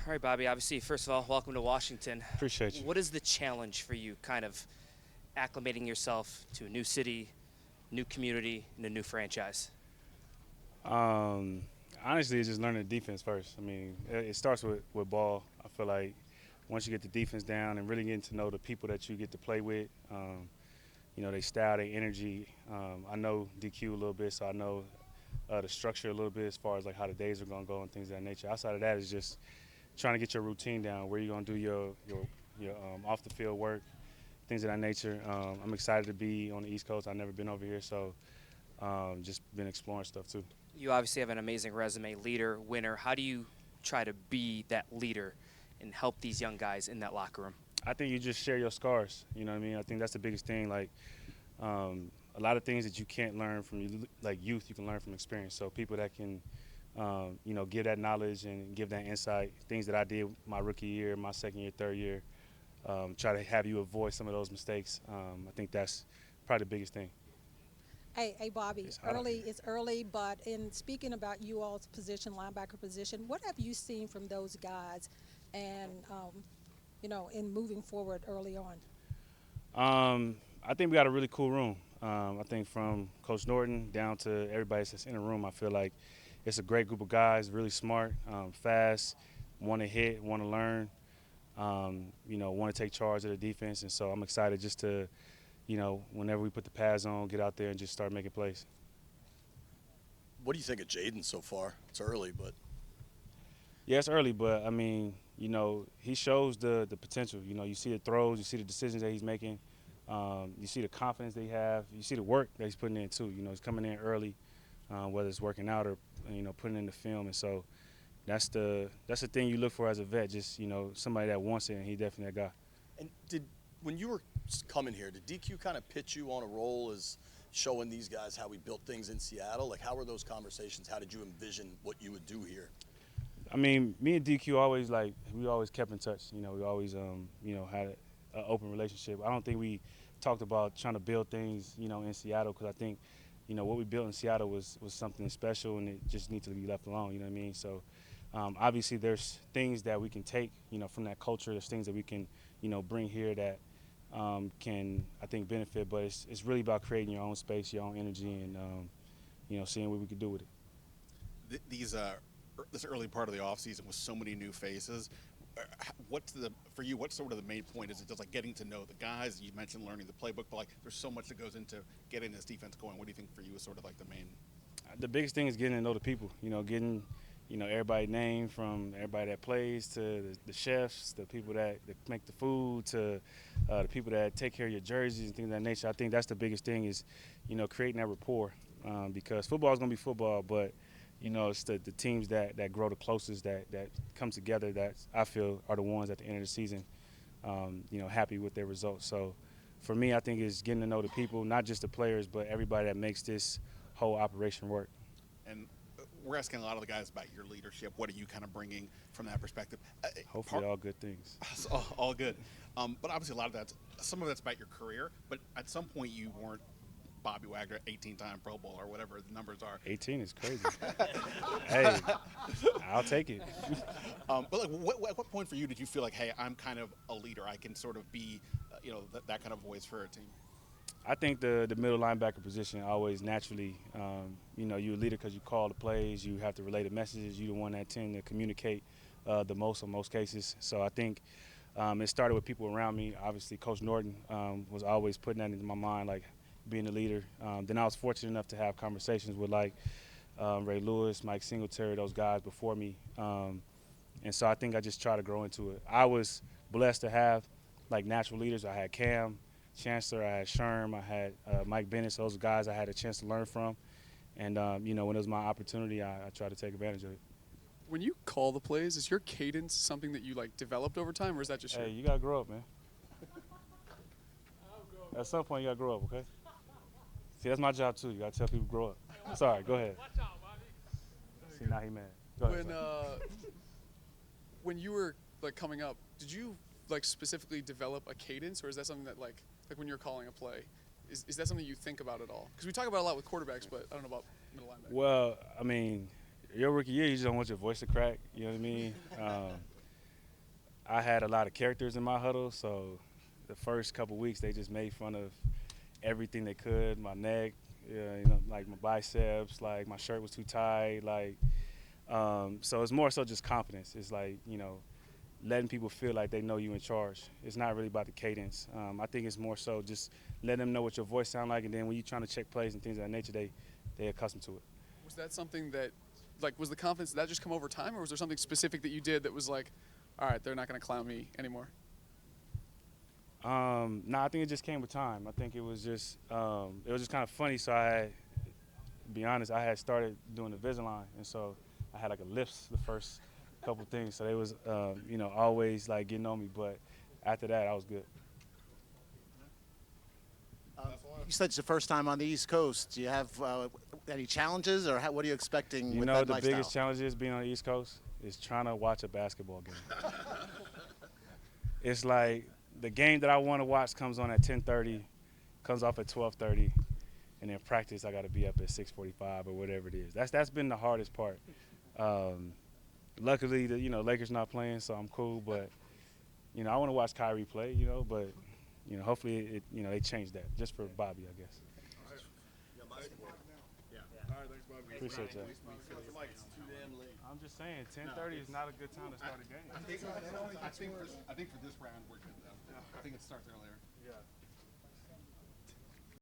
All right, Bobby, obviously, first of all, welcome to Washington. Appreciate you. What is the challenge for you kind of acclimating yourself to a new city, new community, and a new franchise? Um, Honestly, it's just learning the defense first. I mean, it starts with ball. I feel like once you get the defense down and really getting to know the people that you get to play with, their style, their energy. I know DQ a little bit, so I know the structure a little bit as far as like how the days are going to go and things of that nature. Outside of that is just trying to get your routine down, where you're going to do your off the field work, things of that nature. I'm excited to be on the East Coast. I've never been over here, so just been exploring stuff too. You obviously have an amazing resume, leader, winner. How do you try to be that leader and help these young guys in that locker room? I think you just share your scars. You know what I mean? I think that's the biggest thing. Like a lot of things that you can't learn from like youth, you can learn from experience. So people that can, give that knowledge and give that insight. Things that I did my rookie year, my second year, third year. Try to have you avoid some of those mistakes. I think that's probably the biggest thing. Hey, Bobby. It's hot out Early, here. it's early, but in speaking about you all's position, linebacker position, what have you seen from those guys, and in moving forward early on? I think we got a really cool room. I think from Coach Norton down to everybody that's in the room, I feel like it's a great group of guys, really smart, fast, want to hit, want to learn, want to take charge of the defense. And so I'm excited just to, whenever we put the pads on, get out there and just start making plays. What do you think of Jaden so far? It's early, but Yeah, it's early, but I mean, he shows the potential. You see the throws, you see the decisions that he's making, you see the confidence that he have, you see the work that he's putting in too. He's coming in early, whether it's working out or putting in the film, and so that's the thing you look for as a vet. Just somebody that wants it, and he definitely that guy. and when you were coming here, did DQ kind of pitch you on a role as showing these guys how we built things in Seattle? Like, how were those conversations? How did you envision what you would do here? I mean, me and DQ always we always kept in touch. We always had an open relationship. I don't think we talked about trying to build things in Seattle, because I think what we built in Seattle was something special, and it just needs to be left alone. You know what I mean? So obviously there's things that we can take from that culture. There's things that we can bring here that can, I think, benefit. But it's really about creating your own space, your own energy, and seeing what we can do with it. This early part of the offseason with so many new faces, for you, what's sort of the main point? Is it just like getting to know the guys? You mentioned learning the playbook, but like there's so much that goes into getting this defense going. What do you think for you is sort of like the main? The biggest thing is getting to know the people. Getting everybody's name, from everybody that plays to the chefs, the people that make the food, to the people that take care of your jerseys and things of that nature. I think that's the biggest thing is creating that rapport, because football is going to be football, but it's the teams that grow the closest, that come together, that I feel are the ones at the end of the season, happy with their results. So for me, I think it's getting to know the people, not just the players, but everybody that makes this whole operation work. And we're asking a lot of the guys about your leadership. What are you kind of bringing from that perspective? Hopefully all good things. All good. But obviously a lot of some of that's about your career, but at some point you weren't Bobby Wagner, 18-time Pro Bowl or whatever the numbers are. 18 is crazy. Hey, I'll take it. But like, at what point for you did you feel like, hey, I'm kind of a leader? I can sort of be, that kind of voice for a team. I think the middle linebacker position always naturally, you're a leader because you call the plays, you have to relay the messages, you're the one that tend to communicate the most in most cases. So I think it started with people around me. Obviously, Coach Norton was always putting that into my mind, like being a leader. Then I was fortunate enough to have conversations with Ray Lewis, Mike Singletary, those guys before me. And so I think I just try to grow into it. I was blessed to have natural leaders. I had Cam Chancellor, I had Sherm, I had Mike Bennett. So those guys I had a chance to learn from. And, when it was my opportunity, I tried to take advantage of it. When you call the plays, is your cadence something that you developed over time, or is that just Hey, you got to grow up, man. At some point, you got to grow up, okay? See, that's my job, too. You got to tell people to grow up. Sorry, go ahead. See, now he mad. Go ahead. When you were coming up, did you specifically develop a cadence, or is that something that like when you're calling a play, is that something you think about at all? Because we talk about it a lot with quarterbacks, but I don't know about middle linebackers. Well, I mean, your rookie year, you just don't want your voice to crack. You know what I mean? I had a lot of characters in my huddle, so the first couple weeks they just made fun of everything they could, my neck, like my biceps, like my shirt was too tight, like so it's more so just confidence. It's like, letting people feel like they know you in charge. It's not really about the cadence. I think it's more so just letting them know what your voice sound like, and then when you're trying to check plays and things of that nature, they're accustomed to it. Was that something that, like, was the confidence, did that just come over time, or was there something specific that you did that was like, all right, they're not going to clown me anymore? No, I think it just came with time. I think it was just kind of funny. So to be honest, I had started doing the Invisalign, and so I had like a lifts the first couple things. So they was, always like getting on me. But after that, I was good. You said it's the first time on the East Coast. Do you have any challenges, or what are you expecting with that The lifestyle? biggest challenge is being on the East Coast is trying to watch a basketball game. It's like the game that I want to watch comes on at 10:30, comes off at 12:30, and then practice I got to be up at 6:45 or whatever it is. That's been the hardest part. Luckily, Lakers not playing, so I'm cool. But I want to watch Kyrie play. But hopefully they change that just for Bobby, I guess. Appreciate you. I'm just saying, 10:30 is not a good time to start a game. I think for this round we're good though. I think it starts earlier. Yeah.